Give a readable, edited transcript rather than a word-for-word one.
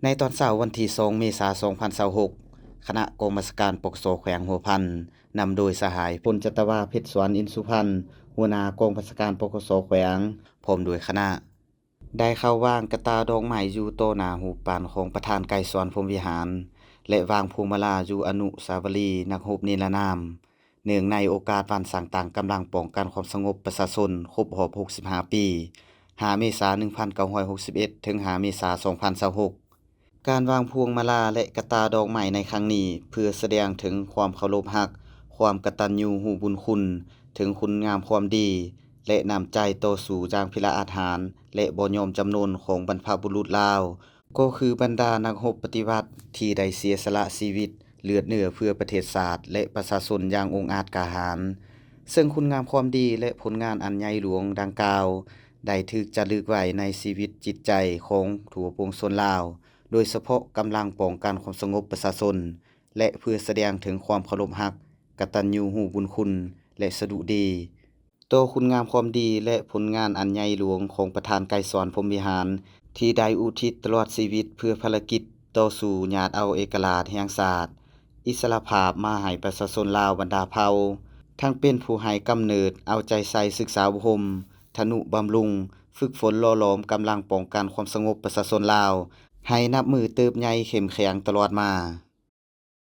ในตอนเช้าวันที่2เมษายน2026คณะกองบัญชาการปกครองแขวงหัวพันนำโดยสหายพลจัตวาเพชรสวนอินสุพรรณหัวหน้ากองบัญชาการปกครองแขวงพร้อมด้วยคณะได้เข้าวางกระตาดอกไม้อยู่โตหน้ารูปปั้นของประธานไกรสอนพรหมวิหารและวางพวงมาลาอยู่อนุสาวรีย์นักรบนิรนามเนื่องในโอกาสวันสร้างต่างกำลังป้องกันความสงบประชาชนครบรอบ65 ปี5เมษายน1961ถึง5เมษายน2026การวางพวงมาลาและกระตาดอกไม้ในครั้งนี้เพื่อแสดงถึงความเคารพรักความกตัญญูรู้บุญคุณถึงคุณงามความดีและน้ำใจต่อสู้อย่างพิละอาหารและบ่ยอมจำนนของบรรพบุรุษลาวก็คือบรรดานักรบปฏิวัติที่ได้เสียสละชีวิตเลือดเนื้อเพื่อประเทศชาติและประชาชนอย่างองอาจกล้าหาญซึ่งคุณงามความดีและผลงานอันใหญ่หลวงดังกล่าวได้ถูกจารึกไว้ในชีวิตจิตใจของทั่วปวงชนลาวโดยเฉพาะกำลังป้องกันความสงบประชาชนและเพื่อแสดงถึงความเคารพรักกตัญญูรู้บุญคุณและสดุดีต่อคุณงามความดีและผลงานอันใหญ่หลวงของประธานไกรสอนพรหมวิหารที่ได้อุทิศตลอดชีวิตเพื่อภารกิจต่อสู้ญาติเอาเอกราชแห่งชาติอิสรภาพมาให้ประชาชนลาวบรรดาเผ่าทั้งเป็นผู้ให้กำเนิดเอาใจใส่ศึกษาอบรมทนุบำรุงฝึกฝนหล่อหลอมกำลังป้องกันความสงบประชาชนลาวให้นับมือเติบใหญ่เข้มแข็งตลอดมา